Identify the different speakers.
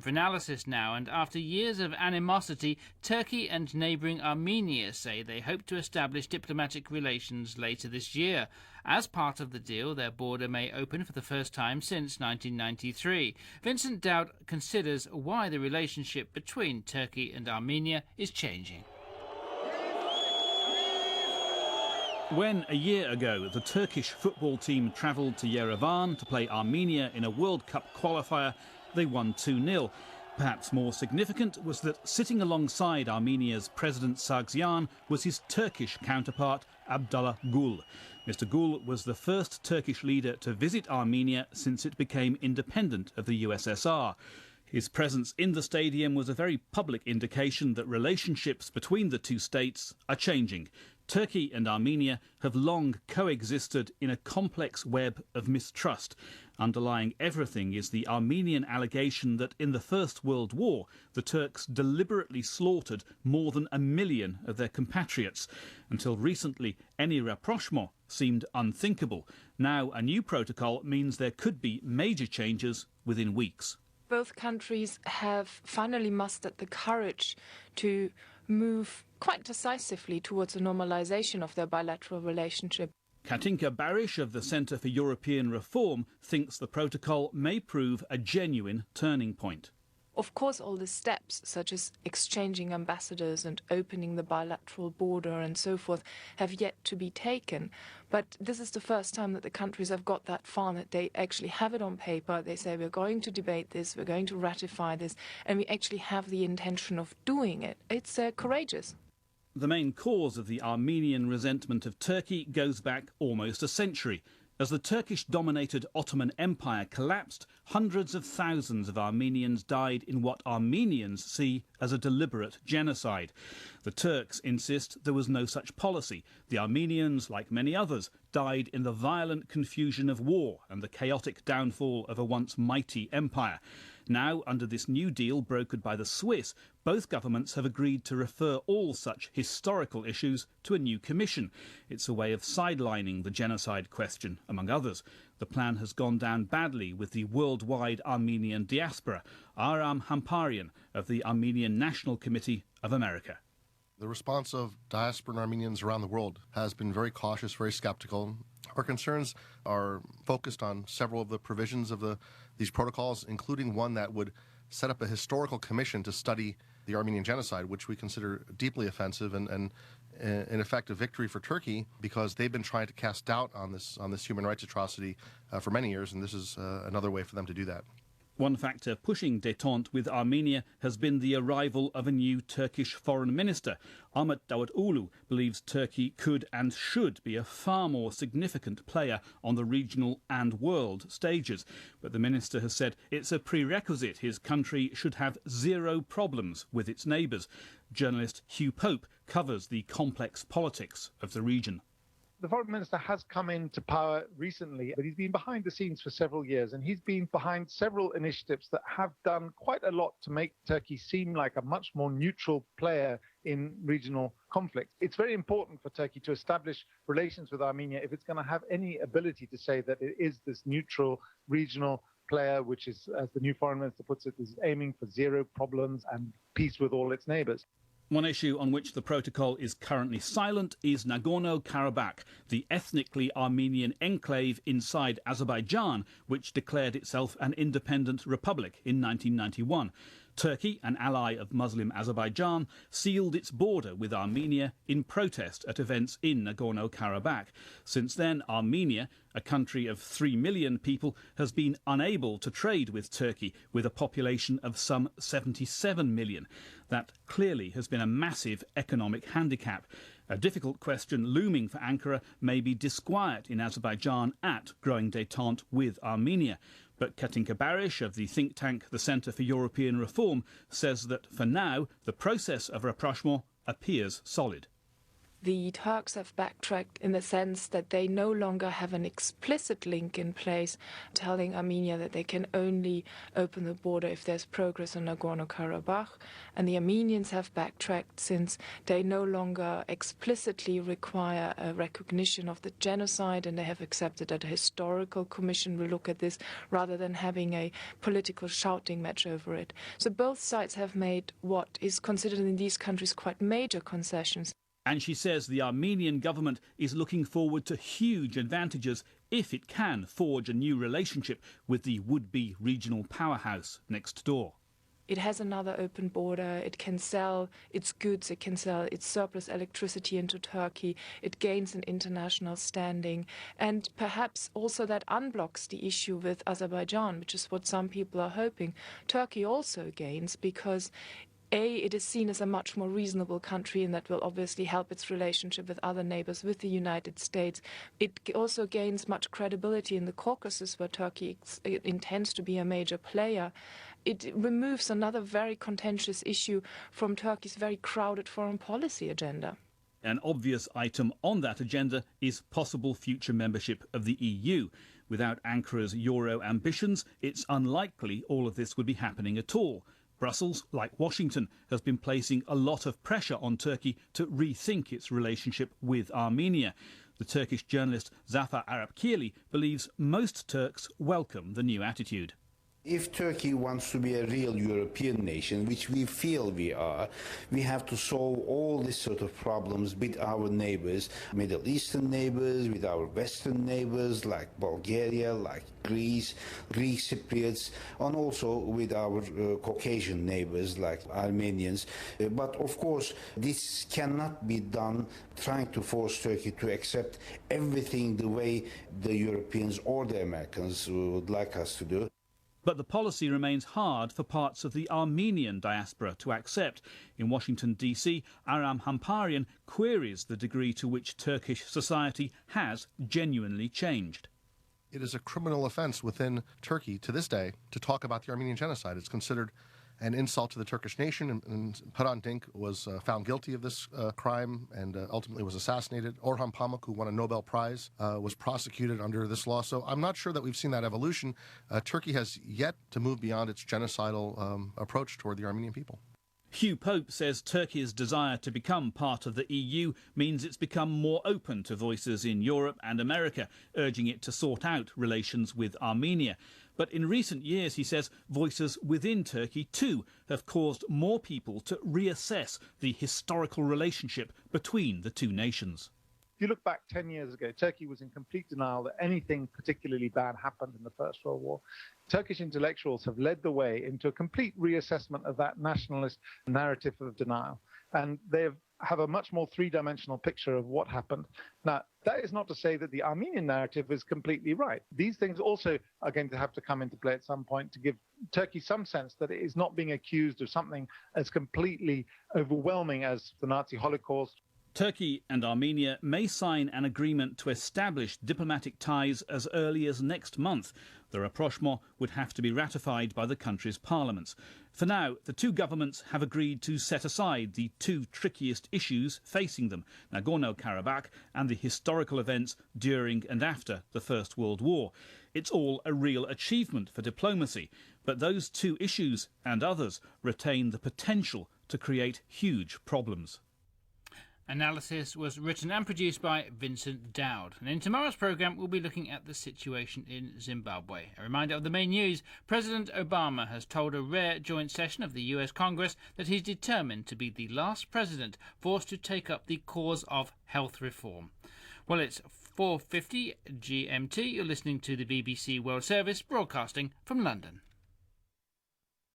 Speaker 1: for analysis now, and after years of animosity, Turkey and neighbouring Armenia say they hope to establish diplomatic relations later this year. As part of the deal, their border may open for the first time since 1993. Vincent Dowd considers why the relationship between Turkey and Armenia is changing.
Speaker 2: When, a year ago, the Turkish football team travelled to Yerevan to play Armenia in a World Cup qualifier, they won 2-0. Perhaps more significant was that sitting alongside Armenia's President Sargsyan was his Turkish counterpart, Abdullah Gül. Mr. Gül was the first Turkish leader to visit Armenia since it became independent of the USSR. His presence in the stadium was a very public indication that relationships between the two states are changing. Turkey and Armenia have long coexisted in a complex web of mistrust. Underlying everything is the Armenian allegation that in the First World War, the Turks deliberately slaughtered more than 1 million of their compatriots. Until recently, any rapprochement seemed unthinkable. Now a new protocol means there could be major changes within weeks.
Speaker 3: Both countries have finally mustered the courage to move quite decisively towards a normalization of their bilateral relationship.
Speaker 2: Katinka Barish of the Centre for European Reform thinks the protocol may prove a genuine turning point.
Speaker 3: Of course, all the steps, such as exchanging ambassadors and opening the bilateral border and so forth, have yet to be taken. But this is the first time that the countries have got that far, that they actually have it on paper. They say, we're going to debate this, we're going to ratify this, and we actually have the intention of doing it. It's courageous.
Speaker 2: The main cause of the Armenian resentment of Turkey goes back almost a century. As the Turkish-dominated Ottoman Empire collapsed, hundreds of thousands of Armenians died in what Armenians see as a deliberate genocide. The Turks insist there was no such policy. The Armenians, like many others, died in the violent confusion of war and the chaotic downfall of a once mighty empire. Now, under this new deal brokered by the Swiss, both governments have agreed to refer all such historical issues to a new commission. It's a way of sidelining the genocide question, among others. The plan has gone down badly with the worldwide Armenian diaspora, Aram Hamparian of the Armenian National Committee of America.
Speaker 4: The response of diasporan Armenians around the world has been very cautious, very skeptical. Our concerns are focused on several of the provisions of these protocols, including one that would set up a historical commission to study the Armenian genocide, which we consider deeply offensive and in effect a victory for Turkey, because they've been trying to cast doubt on this human rights atrocity for many years, and this is another way for them to do that.
Speaker 2: One factor pushing détente with Armenia has been the arrival of a new Turkish foreign minister. Ahmet Davutoğlu believes Turkey could and should be a far more significant player on the regional and world stages. But the minister has said it's a prerequisite his country should have zero problems with its neighbours. Journalist Hugh Pope covers the complex politics of the region.
Speaker 5: The foreign minister has come into power recently, but he's been behind the scenes for several years, and he's been behind several initiatives that have done quite a lot to make Turkey seem like a much more neutral player in regional conflict. It's very important for Turkey to establish relations with Armenia if it's going to have any ability to say that it is this neutral regional player, which is, as the new foreign minister puts it, is aiming for zero problems and peace with all its neighbours.
Speaker 2: One issue on which the protocol is currently silent is Nagorno-Karabakh, the ethnically Armenian enclave inside Azerbaijan, which declared itself an independent republic in 1991. Turkey, an ally of Muslim Azerbaijan, sealed its border with Armenia in protest at events in Nagorno-Karabakh. Since then, Armenia, a country of 3 million people, has been unable to trade with Turkey, with a population of some 77 million. That clearly has been a massive economic handicap. A difficult question looming for Ankara may be disquiet in Azerbaijan at growing détente with Armenia. But Katinka Barish of the think tank the Centre for European Reform says that for now the process of rapprochement appears solid.
Speaker 3: the Turks have backtracked in the sense that they no longer have an explicit link in place telling Armenia that they can only open the border if there's progress on Nagorno-Karabakh. And the Armenians have backtracked since they no longer explicitly require a recognition of the genocide, and they have accepted that a historical commission will look at this rather than having a political shouting match over it. So both sides have made what is considered in these countries quite major concessions.
Speaker 2: And she says the Armenian government is looking forward to huge advantages if it can forge a new relationship with the would-be regional powerhouse next door.
Speaker 3: It has another open border, it can sell its goods, it can sell its surplus electricity into Turkey, it gains an international standing, and perhaps also that unblocks the issue with Azerbaijan, which is what some people are hoping. Turkey also gains because it is seen as a much more reasonable country, and that will obviously help its relationship with other neighbors, with the United States. It also gains much credibility in the Caucasus, where Turkey intends to be a major player. It removes another very contentious issue from Turkey's very crowded foreign policy agenda.
Speaker 2: An obvious item on that agenda is possible future membership of the EU. Without Ankara's Euro ambitions, it's unlikely all of this would be happening at all. Brussels, like Washington, has been placing a lot of pressure on Turkey to rethink its relationship with Armenia. The Turkish journalist Zafer Arapkirli believes most Turks welcome the new attitude.
Speaker 6: If Turkey wants to be a real European nation, which we feel we are, we have to solve all these sort of problems with our neighbors, Middle Eastern neighbors, with our Western neighbors like Bulgaria, like Greece, Greek Cypriots, and also with our Caucasian neighbors like Armenians. But of course, this cannot be done trying to force Turkey to accept everything the way the Europeans or the Americans would like us to do.
Speaker 2: But the policy remains hard for parts of the Armenian diaspora to accept. In Washington, D.C., Aram Hamparian queries the degree to which Turkish society has genuinely changed.
Speaker 4: It is a criminal offense within Turkey to this day to talk about the Armenian genocide. It's considered an insult to the Turkish nation, and Hrant Dink was found guilty of this crime and ultimately was assassinated. Orhan Pamuk, who won a Nobel Prize, was prosecuted under this law. So I'm not sure that we've seen that evolution. Turkey has yet to move beyond its genocidal approach toward the Armenian people.
Speaker 2: Hugh Pope says Turkey's desire to become part of the EU means it's become more open to voices in Europe and America, urging it to sort out relations with Armenia. But in recent years, he says, voices within Turkey too have caused more people to reassess the historical relationship between the two nations.
Speaker 5: If you look back 10 years ago, Turkey was in complete denial that anything particularly bad happened in the First World War. Turkish intellectuals have led the way into a complete reassessment of that nationalist narrative of denial. And they have a much more three-dimensional picture of what happened. Now, that is not to say that the Armenian narrative is completely right. These things also are going to have to come into play at some point to give Turkey some sense that it is not being accused of something as completely overwhelming as the Nazi Holocaust.
Speaker 2: Turkey and Armenia may sign an agreement to establish diplomatic ties as early as next month. The rapprochement would have to be ratified by the country's parliaments. For now, the two governments have agreed to set aside the two trickiest issues facing them, Nagorno-Karabakh and the historical events during and after the First World War. It's all a real achievement for diplomacy, but those two issues and others retain the potential to create huge problems.
Speaker 1: Analysis was written and produced by Vincent Dowd. And in tomorrow's programme, we'll be looking at the situation in Zimbabwe. A reminder of the main news: President Obama has told a rare joint session of the US Congress that he's determined to be the last president forced to take up the cause of health reform. Well, it's 4:50 GMT. You're listening to the BBC World Service, broadcasting from London.